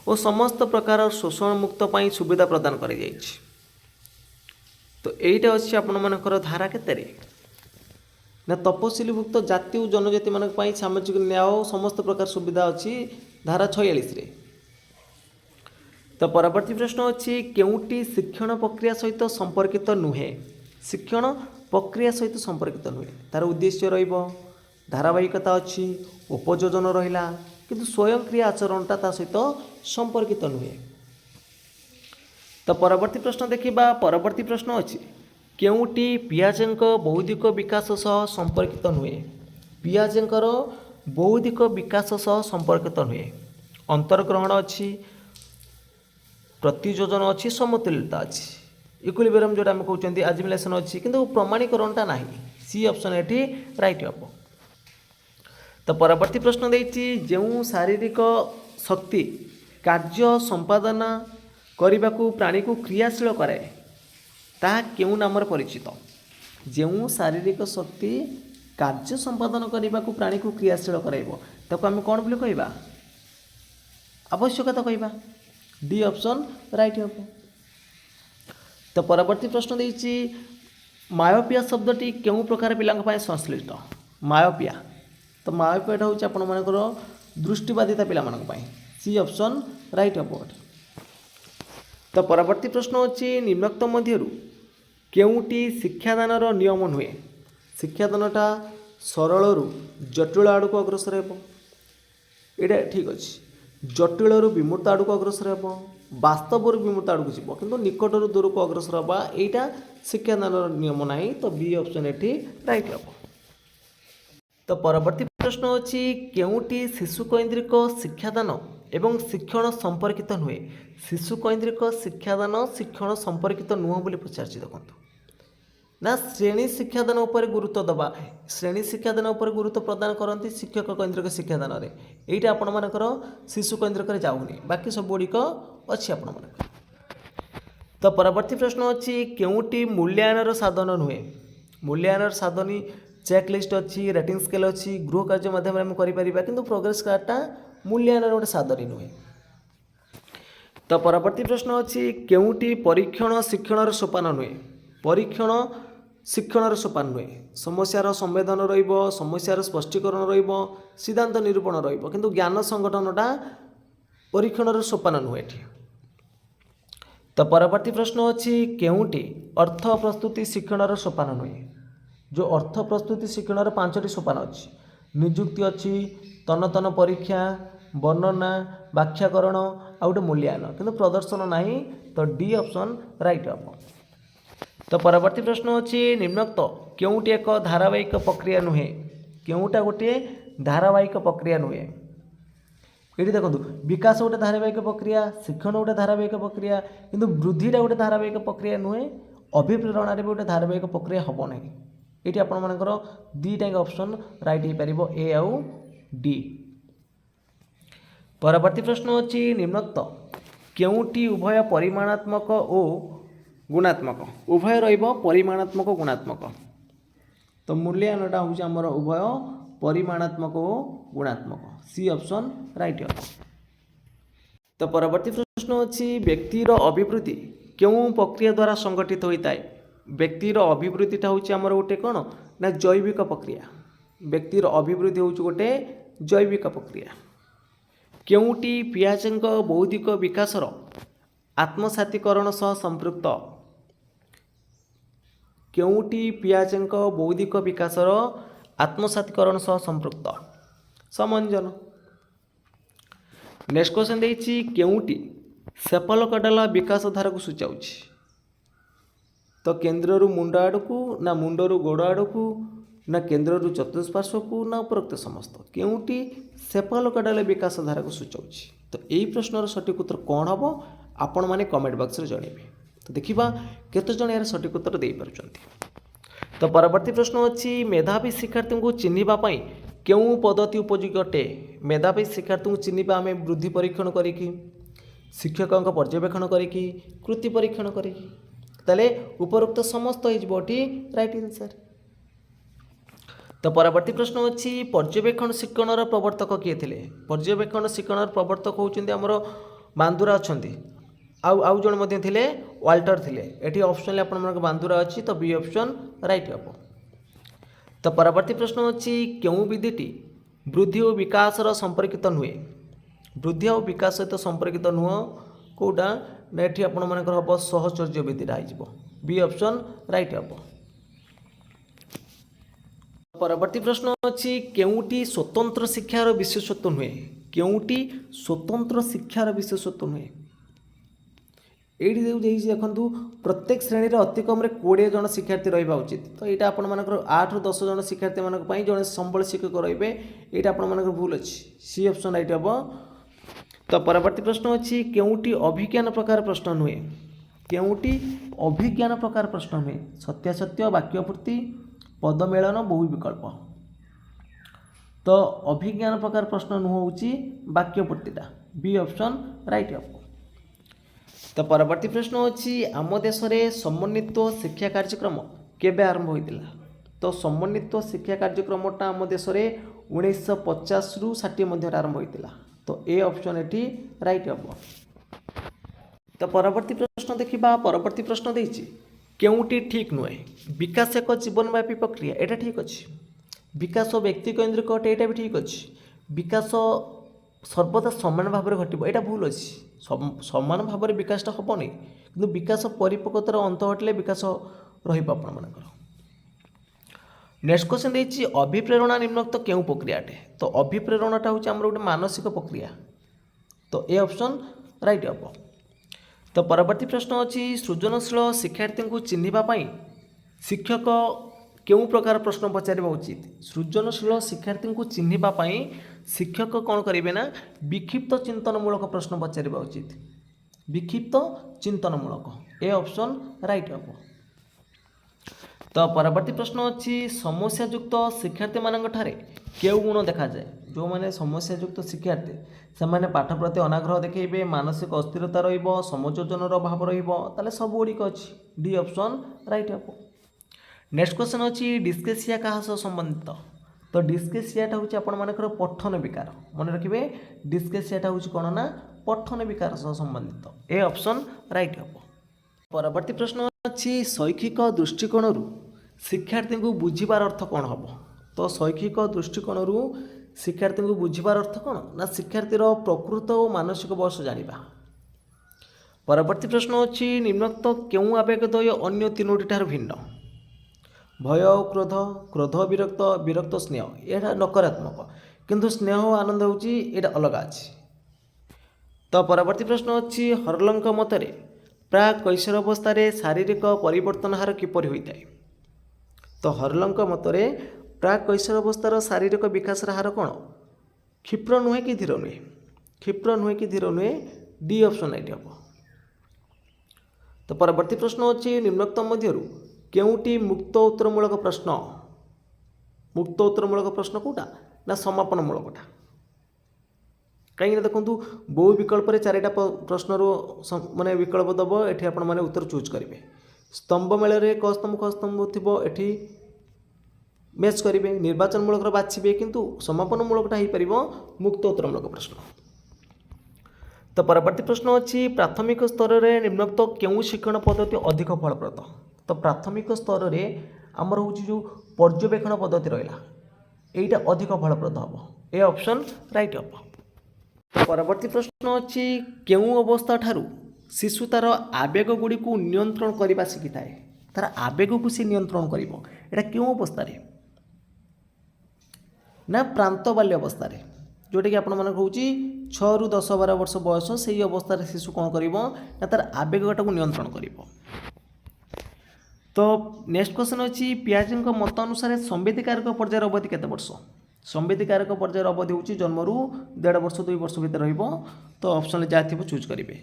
और समस्त प्रकार शोषण मुक्त पाई सुविधा प्रदान करि जाइछि। तो एइटा अछि आपण मानकर धारा केतेरे ना तपशिलीभुक्त जाति और जनजाति मानक पाई सामाजिक न्याय और समस्त प्रकार सुविधा अछि धारा 46 रे। तो परवर्ती प्रश्न अच्छी केउटी शिक्षण प्रक्रिया सहित संपर्कित नुहे। शिक्षण प्रक्रिया सहित संपर्कित नुहे तार उद्देश्य रहिबो धारावाहिकता अच्छी उपयोजन रहिला किंतु स्वयं क्रिया आचरणटा ता सहित संपर्कित नुहे। तो परवर्ती प्रश्न देखिबा। परवर्ती प्रश्न अच्छी केउटी पियाजेंक बौद्धिक विकास सह संपर्कित नुहे। पियाजेंकर बौद्धिक विकास सह संपर्कित नुहे। अंतर्ग्रहण अच्छी प्रतियोजन अच्छी समतुल्यता अच्छी इक्विलिब्रियम जोटा आम कहते एजिमुलेशन अच्छी किंतु प्रमाणीकरणटा ना सी ऑप्शन ये राइट हम। तो परवर्ती प्रश्न देती जो शारीरिक शक्ति कार्य संपादन करने को प्राणी को क्रियाशील कराए ताहा केउ नाम परिचित। ଯେଉଁ ଶାରୀରିକ ଶକ୍ତି କାର୍ଯ୍ୟ ସମ୍ପାଦନ କରିବାକୁ ପ୍ରାଣୀକୁ କ୍ରିୟାଶୀଳ କରାଇବ ତାକୁ ଆମେ କ'ଣ ବୋଲି କହିବା? ଆବଶ୍ୟକତା କହିବା। ଡି ଅପସନ୍ ରାଇଟ୍ ହେବ। ତ ପରବର୍ତ୍ତୀ ପ୍ରଶ୍ନ ଦେଇଛି ମାୟୋପିଆ ଶବ୍ଦଟି କେଉଁ ପ୍ରକାର ପିଲାଙ୍କ ପାଇଁ ସଂଶ୍ଳିଷ୍ଟ? ମାୟୋପିଆ, ତ ମାୟୋପିଆଟା ହେଉଛି ଆପଣମାନଙ୍କର ଦୃଷ୍ଟିବାଦିତା ପିଲାମାନଙ୍କ ପାଇଁ। ସି ଅପସନ୍ ରାଇଟ୍ ହେବ। ତ ପରବର୍ତ୍ତୀ ପ୍ରଶ୍ନ ଅଛି ନିମ୍ନୋକ୍ତ ମଧ୍ୟରୁ କେଉଁଟି ଶିକ୍ଷାଦାନର ନିୟମ ନୁହେଁ? ଶିକ୍ଷାଦାନଟା ସରଳରୁ ଜଟିଳ ଆଡ଼କୁ ଅଗ୍ରସର ହେବ। ଏଇଟା ଠିକ୍ ଅଛି। ଜଟିଳରୁ ବିମୂର୍ତ୍ତ ଆଡ଼କୁ ଅଗ୍ରସର ହେବ, ବାସ୍ତବରୁ ବିମୂର୍ତ୍ତ ଆଡ଼କୁ ଯିବ, କିନ୍ତୁ ନିକଟରୁ ଦୂରକୁ ଅଗ୍ରସର ହେବା ଏଇଟା ଶିକ୍ଷାଦାନର ନିୟମ ନାହିଁ। ତ ବି ଅପସନ୍ ଏଠି ରାଇଟ୍ ହେବ। ତ ପରବର୍ତ୍ତୀ ପ୍ରଶ୍ନ ଅଛି କେଉଁଟି ଶିଶୁ କୈନ୍ଦ୍ରିକ ଶିକ୍ଷାଦାନ ଏବଂ ଶିକ୍ଷଣ ସମ୍ପର୍କିତ ନୁହେଁ? ଶିଶୁ କୈନ୍ଦ୍ରିକ ଶିକ୍ଷାଦାନ ଶିକ୍ଷଣ ସମ୍ପର୍କିତ ନୁହଁ ବୋଲି ପଚାରିଛି। ଦେଖନ୍ତୁ ନା ଶ୍ରେଣୀ ଶିକ୍ଷାଦାନ ଉପରେ ଗୁରୁତ୍ୱ ଦେବା, ଶ୍ରେଣୀ ଶିକ୍ଷାଦାନ ଉପରେ ଗୁରୁତ୍ୱ ପ୍ରଦାନ କରନ୍ତି ଶିକ୍ଷକ କୈନ୍ଦ୍ରିକ ଶିକ୍ଷାଦାନରେ। ଏଇଟା ଆପଣମାନଙ୍କର ଶିଶୁ କୈନ୍ଦ୍ରିକରେ ଯାଉନି, ବାକି ସବୁଗୁଡ଼ିକ ଅଛି ଆପଣମାନଙ୍କର। ତ ପରବର୍ତ୍ତୀ ପ୍ରଶ୍ନ ଅଛି କେଉଁଟି ମୂଲ୍ୟାୟନର ସାଧନ ନୁହେଁ? ମୂଲ୍ୟାୟନର ସାଧନୀ ଚେକ୍ ଲିଷ୍ଟ ଅଛି, ରେଟିଂ ସ୍କେଲ୍ ଅଛି, ଗୃହ କାର୍ଯ୍ୟ ମାଧ୍ୟମରେ ଆମେ କରିପାରିବା, କିନ୍ତୁ ପ୍ରୋଗ୍ରେସ୍ କାର୍ଡ଼ଟା ମୂଲ୍ୟାୟନର ଗୋଟେ ସାଧନୀ ନୁହେଁ। ତ ପରବର୍ତ୍ତୀ ପ୍ରଶ୍ନ ଅଛି କେଉଁଟି ପରୀକ୍ଷଣ ଶିକ୍ଷଣର ସୋପାନ ନୁହେଁ? ପରୀକ୍ଷଣ ଶିକ୍ଷଣର ସୋପାନ ନୁହେଁ। ସମସ୍ୟାର ସମ୍ବେଦନ ରହିବ, ସମସ୍ୟାର ସ୍ପଷ୍ଟୀକରଣ ରହିବ, ସିଦ୍ଧାନ୍ତ ନିରୂପଣ ରହିବ, କିନ୍ତୁ ଜ୍ଞାନ ସଂଗଠନଟା ପରୀକ୍ଷଣର ସୋପାନ ନୁହେଁ ଏଠି। ତ ପରବର୍ତ୍ତୀ ପ୍ରଶ୍ନ ଅଛି କେଉଁଟି ଅର୍ଥ ପ୍ରସ୍ତୁତି ଶିକ୍ଷଣର ସୋପାନ ନୁହେଁ? ଯେଉଁ ଅର୍ଥ ପ୍ରସ୍ତୁତି ଶିକ୍ଷଣର 5ଟି ସୋପାନ ଅଛି। ନିଯୁକ୍ତି ଅଛି, ତନତନ ପରୀକ୍ଷା, ବର୍ଣ୍ଣନା, ବ୍ୟାଖ୍ୟାକରଣ ଆଉ ଗୋଟେ ମୂଲ୍ୟାୟନ, କିନ୍ତୁ ପ୍ରଦର୍ଶନ ନାହିଁ। ତ ଡି ଅପସନ୍ ରାଇଟ୍ ହେବ। ତ ପରବର୍ତ୍ତୀ ପ୍ରଶ୍ନ ଅଛି ନିମ୍ନୋକ୍ତ କେଉଁଟି ଏକ ଧାରାବାହିକ ପ୍ରକ୍ରିୟା ନୁହେଁ? କେଉଁଟା ଗୋଟିଏ ଧାରାବାହିକ ପ୍ରକ୍ରିୟା ନୁହେଁ? ଏଠି ଦେଖନ୍ତୁ ବିକାଶ ଗୋଟେ ଧାରାବାହିକ ପ୍ରକ୍ରିୟା, ଶିକ୍ଷଣ ଗୋଟେ ଧାରାବାହିକ ପ୍ରକ୍ରିୟା, କିନ୍ତୁ ବୃଦ୍ଧିଟା ଗୋଟେ ଧାରାବାହିକ ପ୍ରକ୍ରିୟା ନୁହେଁ। ଅଭିପ୍ରେରଣାରେ ବି ଗୋଟେ ଧାରାବାହିକ ପ୍ରକ୍ରିୟା ହେବ ନାହିଁ। ଏଠି ଆପଣମାନଙ୍କର ଦୁଇଟାଙ୍କ ଅପସନ୍ ରାଇଟ୍ ହେଇପାରିବ, ଏ ଆଉ ଡି। ପରବର୍ତ୍ତୀ ପ୍ରଶ୍ନ ଅଛି ନିମ୍ନୋକ୍ତ କେଉଁଟି ଉଭୟ ପରିମାଣାତ୍ମକ ଓ ଗୁଣାତ୍ମକ? ଉଭୟ ରହିବ, ପରିମାଣାତ୍ମକ ଗୁଣାତ୍ମକ। ତ ମୂଲ୍ୟାୟନଟା ହେଉଛି ଆମର ଉଭୟ ପରିମାଣାତ୍ମକ ଓ ଗୁଣାତ୍ମକ। ସି ଅପସନ୍ ରାଇଟ୍ ହେବ। ତ ପରବର୍ତ୍ତୀ ପ୍ରଶ୍ନ ଅଛି ବ୍ୟକ୍ତିର ଅଭିବୃଦ୍ଧି କେଉଁ ପ୍ରକ୍ରିୟା ଦ୍ୱାରା ସଂଗଠିତ ହୋଇଥାଏ? ବ୍ୟକ୍ତିର ଅଭିବୃଦ୍ଧିଟା ହେଉଛି ଆମର ଗୋଟେ କ'ଣ ନା ଜୈବିକ ପ୍ରକ୍ରିୟା। ବ୍ୟକ୍ତିର ଅଭିବୃଦ୍ଧି ହେଉଛି ଗୋଟେ ଜୈବିକ ପ୍ରକ୍ରିୟା। କେଉଁଟି ପିଆଜଙ୍କ ବୌଦ୍ଧିକ ବିକାଶର ଆତ୍ମସାତୀକରଣ ସହ ସମ୍ପୃକ୍ତ? କେଉଁଟି ପିଆଜଙ୍କ ବୌଦ୍ଧିକ ବିକାଶର ଆତ୍ମସାତୀକରଣ ସହ ସମ୍ପୃକ୍ତ? ସମଞ୍ଜନ। ନେକ୍ସଟ କ୍ୱେଶ୍ଚନ୍ ଦେଇଛି କେଉଁଟି ସେଫଲୋକଡାଲ ବିକାଶ ଧାରାକୁ ସୂଚାଉଛି? ତ କେନ୍ଦ୍ରରୁ ମୁଣ୍ଡ ଆଡ଼କୁ, ନା ମୁଣ୍ଡରୁ ଗୋଡ଼ ଆଡ଼କୁ, ନା କେନ୍ଦ୍ରରୁ ଚତୁଃପାର୍ଶ୍ୱକୁ, ନା ଉପରୋକ୍ତ ସମସ୍ତ? କେଉଁଟି ସେଫଲୋକଡାଲ ବିକାଶ ଧାରାକୁ ସୂଚାଉଛି? ତ ଏଇ ପ୍ରଶ୍ନର ସଠିକ୍ ଉତ୍ତର କ'ଣ ହେବ ଆପଣମାନେ କମେଣ୍ଟ ବକ୍ସରେ ଜଣାଇବେ। ତ ଦେଖିବା କେତେଜଣ ଏହାର ସଠିକ୍ ଉତ୍ତର ଦେଇପାରୁଛନ୍ତି। ତ ପରବର୍ତ୍ତୀ ପ୍ରଶ୍ନ ଅଛି ମେଧାବୀ ଶିକ୍ଷାର୍ଥୀଙ୍କୁ ଚିହ୍ନିବା ପାଇଁ କେଉଁ ପଦ୍ଧତି ଉପଯୋଗୀ ଅଟେ? ମେଧାବୀ ଶିକ୍ଷାର୍ଥୀଙ୍କୁ ଚିହ୍ନିବା ଆମେ ବୃଦ୍ଧି ପରୀକ୍ଷଣ କରିକି, ଶିକ୍ଷକଙ୍କ ପର୍ଯ୍ୟବେକ୍ଷଣ କରିକି, କୃତି ପରୀକ୍ଷଣ କରିକି। ତାହେଲେ ଉପରୋକ୍ତ ସମସ୍ତ ହେଇଯିବ ଏଠି ରାଇଟ୍ ଆନ୍ସର୍। ତ ପରବର୍ତ୍ତୀ ପ୍ରଶ୍ନ ଅଛି ପର୍ଯ୍ୟବେକ୍ଷଣ ଶିକ୍ଷଣର ପ୍ରବର୍ତ୍ତକ କିଏ ଥିଲେ? ପର୍ଯ୍ୟବେକ୍ଷଣ ଶିକ୍ଷଣର ପ୍ରବର୍ତ୍ତକ ହେଉଛନ୍ତି ଆମର ବାନ୍ଦୁରା ଅଛନ୍ତି, ଆଉ ଜଣେ ମଧ୍ୟ ଥିଲେ ୱାଲ୍ଟର ଥିଲେ। ଏଠି ଅପସନ୍ରେ ଆପଣମାନଙ୍କ ବାନ୍ଦୁରା ଅଛି, ତ ବି ଅପସନ୍ ରାଇଟ୍ ହେବ। ତ ପରବର୍ତ୍ତୀ ପ୍ରଶ୍ନ ଅଛି କେଉଁ ବିଧିଟି ବୃଦ୍ଧି ଓ ବିକାଶର ସମ୍ପର୍କିତ ନୁହେଁ? ବୃଦ୍ଧି ଆଉ ବିକାଶ ସହିତ ସମ୍ପର୍କିତ ନୁହଁ କେଉଁଟା ନା ଏଠି ଆପଣମାନଙ୍କର ହେବ ସହଚର୍ଯ୍ୟ ବିଧିଟା ହେଇଯିବ। ବି ଅପସନ୍ ରାଇଟ୍ ହେବ। ପରବର୍ତ୍ତୀ ପ୍ରଶ୍ନ ଅଛି କେଉଁଟି ସ୍ୱତନ୍ତ୍ର ଶିକ୍ଷାର ବିଶେଷତ୍ୱ ନୁହେଁ? କେଉଁଟି ସ୍ୱତନ୍ତ୍ର ଶିକ୍ଷାର ବିଶେଷତ୍ୱ ନୁହେଁ? এইটি ଦେଇଛି ଦେଖନ୍ତୁ ପ୍ରତ୍ୟେକ ଶ୍ରେଣୀରେ ଅତି କମ୍ରେ 20 ଜଣ ଶିକ୍ଷାର୍ଥୀ ରହିବା ଉଚିତ। ତ ଏଇଟା ଆପଣମାନଙ୍କର 8ରୁ 10 ଜଣ ଶିକ୍ଷାର୍ଥୀମାନଙ୍କ ପାଇଁ ଜଣେ ସମ୍ବଳ ଶିକ୍ଷକ ରହିବେ, ଏଇଟା ଆପଣମାନଙ୍କର ଭୁଲ ଅଛି। ସି ଅପସନ୍ ରାଇଟ୍ ହେବ। ତ ପରବର୍ତ୍ତୀ ପ୍ରଶ୍ନ ଅଛି କେଉଁଟି ଅଭିଜ୍ଞାନ ପ୍ରକାର ପ୍ରଶ୍ନ ନୁହେଁ? କେଉଁଟି ଅଭିଜ୍ଞାନ ପ୍ରକାର ପ୍ରଶ୍ନ ନୁହେଁ? ସତ୍ୟାସତ୍ୟ, ବାକ୍ୟପୂର୍ତ୍ତି, ପଦମେଳନ, ବହୁ ବିକଳ୍ପ। ତ ଅଭିଜ୍ଞାନ ପ୍ରକାର ପ୍ରଶ୍ନ ନୁହଁ ହେଉଛି ବାକ୍ୟପୂର୍ତ୍ତିଟା। ବି ଅପସନ୍ ରାଇଟ୍ ହେବ। ତ ପରବର୍ତ୍ତୀ ପ୍ରଶ୍ନ ଅଛି ଆମ ଦେଶରେ ସମନ୍ୱିତ ଶିକ୍ଷା କାର୍ଯ୍ୟକ୍ରମ केबे आरंभ होइतिला तो समन्वित शिक्षा कार्यक्रमटा आम देश में 1950 रु 60 मध्य आरंभ होइतिला तो ए ऑप्शन एटी राइट हम। तो परवर्ती प्रश्न देखिबा परवर्ती प्रश्न देइछि केउटी ठीक नुहे विकास एक जीवनव्यापी प्रक्रिया एटा ठीक अछि विकास व्यक्ति केन्द्रिक अटे एटा भी ठीक अछि विकास सर्वदा समान भाव में घटब यहाँ भूल अच्छी समान भाव में विकासटा हेनी कि विकास परिपक्वतार अंत घटले विकास रपर। नेक्स्ट क्वेश्चन देती अभिप्रेरणा निम्नोक्त क्यों प्रक्रिया अटे तो अभिप्रेरणाटा हूँ आम गोटे मानसिक प्रक्रिया तो ए ऑप्शन राइट हम। तो परवर्ती प्रश्न अच्छी सृजनशील शिक्षार्थी को चिन्हवाई शिक्षक केउं प्रकार प्रश्न पचारिबा उचित सृजनशील शिक्षार्थी को चिन्हवाई शिक्षक कौन करेंगे ना विक्षिप्त चिंतनमूलक प्रश्न पचारिबा उचित विक्षिप्त चिंतनमूलक ए ऑप्शन राइट हम। तो परवर्ती प्रश्न अच्छी समस्यायुक्त शिक्षार्थी मानक ठारे केउ गुण देखा जाए जो माने समस्यायुक्त शिक्षार्थी से माने पाठ प्रति अनाग्रह देखेबे मानसिक अस्थिरता रहिबो समयोजनर अभाव रहिबो ताले सब गुड़िक अच्छी डी ऑप्शन राइट हम। नेक्स्ट क्वेश्चन अच्छी डिस्केसिया क्या सह संबंधित तो डिस्केसियाटा हूँ आपर पठन विकार मन रखिए डिस्केसियाटा हूँ कौन ना पठन विकार सह संबंधित ए ऑप्शन राइट हम। परवर्ती प्रश्न अच्छी शैक्षिक दृष्टिकोण शिक्षार्थी को बुझार अर्थ कौन हम तो शैक्षिक दृष्टिकोण शिक्षार्थी को बुझार अर्थ कौन ना शिक्षार्थीर प्रकृत और मानसिक बयस जाना। परवर्ती प्रश्न अच्छी निम्नोक्त क्यों आवेगद्वय अन्य तीनोटी ठार भिन्न भय क्रोध क्रोध विरक्त विरक्त स्नेह यह नकारात्मक किंतु स्नेह आनंद होची एटा अलग अच्छी। तो परवर्ती प्रश्न अच्छी हरलंक मतरे प्राक कैशोर अवस्था शारीरिक परिवर्तन हार किपर होता है तो हरलंक मतरे प्राक कैशोर अवस्थार शारीरिक विकास हार कौन क्षिप्र नुहे कि धीर नुहे क्षिप्र नुहे कि धीर नुहे डी ऑप्शन राइट हम। तो परवर्ती प्रश्न अच्छी निम्नोक्त मध्यरु केउटी मुक्त उत्तरमूलक प्रश्न कौटा ना समापनमूलकटा कहीं देखो बहु विकल्प चारिटा प्रश्न माने विकल्प दब ये आपण मैंने उत्तर चूज करेंगे स्तंभ मेल क स्तंभ ख स्तंभ थी मैच करेंगे निर्वाचनमूलक बाछिबे किंतु समापनमूलकटा हो पार मुक्त उत्तरमूलक प्रश्न। तो परवर्ती प्रश्न अच्छी प्राथमिक स्तर में निम्नोक्त क्यों शिक्षण पद्धति अधिक फलप्रद तो प्राथमिक स्तर में आमर हूँ जो पर्यवेक्षण पद्धति रहा यहीटा अधिक फलप्रद हम ए ऑप्शन राइट हम। परवर्ती प्रश्न अच्छी क्यों अवस्था ठारू शिशु तार आवेग गुड़ी को नियंत्रण करने शिखी थाए तार आवेग को सी नियंत्रण कर क्यों अवस्था ना प्रांत बाल्य अवस्था जोटा कि आपण मन हूँ 6 रु 10-12 वर्ष बयस से अवस्था शिशु कौन कर तार आवेगटा को नियंत्रण कर। तो नेक्स्ट क्वेश्चन अच्छी पियाजी मत अनुसार संवेदिकारक पर्यायर अवधि केते वर्ष संवेदिकारक पर्यायर अवधि हूँ जन्म रु 1.5 वर्ष 2 वर्ष भितर तो ऑप्शन जहाँ थी चूज करेंगे।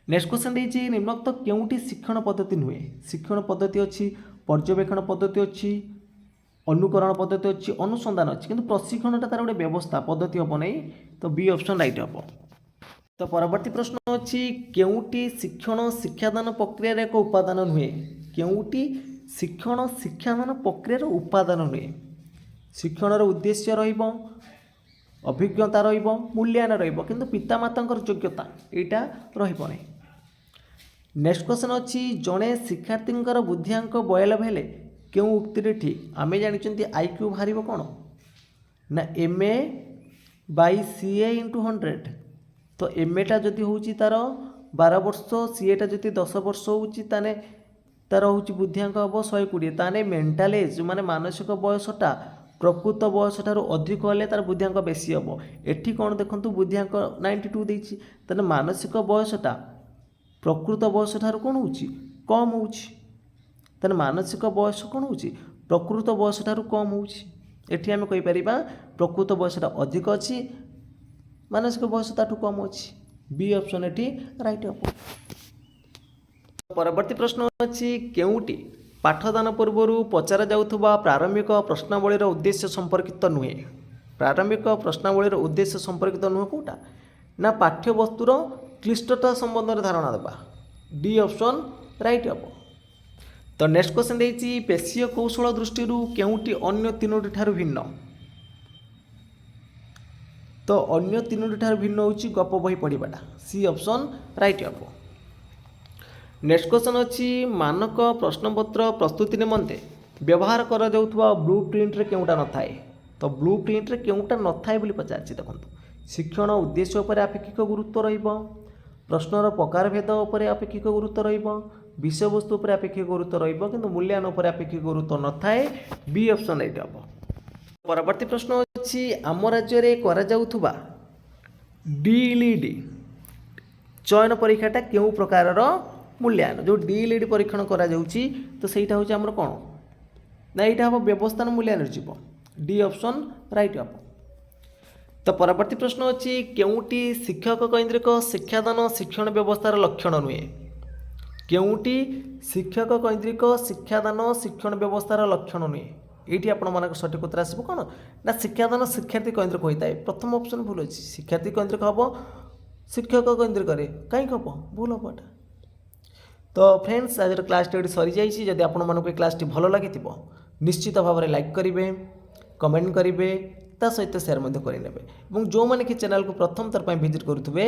नेक्स्ट क्वेश्चन देती निम्नोक्त क्योंटी शिक्षण पद्धति नुहे शिक्षण पद्धति अच्छी पर्यवेक्षण पद्धति अच्छी अनुकरण पद्धति अच्छी अनुसंधान अच्छी किंतु प्रशिक्षणटा तार गोटे व्यवस्था पद्धति हम नहीं तो बी ऑप्शन राइट हम। तो परवर्ती प्रश्न अच्छी क्योंटी शिक्षण शिक्षादान प्रक्रिया एक उपादान नुहे क्योंटी शिक्षण शिक्षादान प्रक्रिया उपादान नुहे शिक्षण उद्देश्य रहिबो अभिज्ञता रहिबो मूल्यांकन रहिबो किंतु पितामातांकर योग्यता एटा रहिबो नहीं। नेक्स्ट क्वेश्चन अच्छी जड़े शिक्षार्थींकर बुद्धिआंक 92 हेले क्यों उक्ति ठीक आमे जानी आईक्यू बाहर कौन ना MA बाई CA इंटू 100 तो MA जदि हूँ तार 12 वर्ष CA जदि 10 वर्ष हूँ तार हूँ बुद्धिआंक हम 120 ताने मेंटाल एज माने मानसिक बयसटा प्रकृत बयस ठार अधिक हेल्ले तार बुद्धिआंक बेसी हम एठी कौन देखो बुद्धिआंक 92 देती ताने मानसिक बयसटा प्रकृत बयस ठार कौन हो कम हो ताने मानसिक बयस कौन हो प्रकृत बयस ठार कम हो एठी आम कहीपर प्रकृत बयसटा अधिक अच्छी मानसिक बयस ताठू कम अच्छी बी ऑप्शन एटी राइट हम। परवर्ती प्रश्न अच्छी केउटी पाठदान पूर्व पचरा जाउथुबा प्रारंभिक प्रश्नावलीर उद्देश्य संपर्कित नुहे प्रारंभिक प्रश्नावलीर उद्देश्य संपर्कित नुहे कौटा ना पाठ्यवस्तुर क्लिष्टता संबंध में धारणा देवा डी ऑप्शन राइट हम। तो नेक्स्ट क्वेश्चन देछि पेशीय कौशल दृष्टि केउटी अन्य तीनोटी ठारू भिन्न। तो अन्य तीनोटी ठारू भिन्न होची गप बही पढ़ाटा सी ऑप्शन राइट हम। नेक्स्ट क्वेश्चन अच्छी मानक प्रश्नपत्र प्रस्तुति निमंते व्यवहार करा जाउथवा ब्लू प्रिंट रे केउटा न थाए। तो ब्लू प्रिंट रे केउटा न थाए बोली पचारछि देखंतु शिक्षण उद्देश्य उपर अपेक्षिक गुरुत्व रहिबो, प्रश्नर प्रकार भेद उपर अपेक्षिक गुरुत्व रहिबो, विषय वस्तु उपर अपेक्षिक गुरुत्व रहिबो किंतु मूल्यांकन उपर अपेक्षिक गुरुत्व न थाए बी ऑप्शन राइट हम। परवर्ती प्रश्न अच्छी आम राज्य रे करा जाउथवा डीएलईडी चयन परीक्षाटा केउ प्रकारर मूल्यांकन जो डीएलईडी परीक्षण करा जाउची तो सेटा होची हमर कोन ना एटा हम व्यवस्थान मूल्यांकन जीव डी ऑप्शन राइट हम। तो परवर्ती प्रश्न अच्छी केउटी शिक्षक केन्द्रिक शिक्षादान शिक्षण व्यवस्थार लक्षण नुहे। केउटी शिक्षक केन्द्रिक शिक्षादान शिक्षण व्यवस्थार लक्षण नुहे ये आपण सठिक उत्तर आसो कौन ना शिक्षादान शिक्षार्थी केन्द्रिक होता है। प्रथम ऑप्शन भूल अच्छी शिक्षार्थी केन्द्रिक हम शिक्षक केन्द्रिक कहीं हम भूल हम। तो फ्रेंड्स आज क्लास टी सरी जाइए जदि आपण क्लास टी भल लगी निश्चित भाव में लाइक करेंगे कमेंट करेंगे ता सहित शेयर करेंगे जो मैंने कि चैनल को प्रथम थर पर विजिट करुवे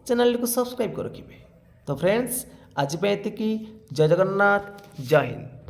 चैनल को सब्सक्राइब कर रखिए। तो फ्रेंड्स आज पे एतिकी जय जगन्नाथ जय हिंद।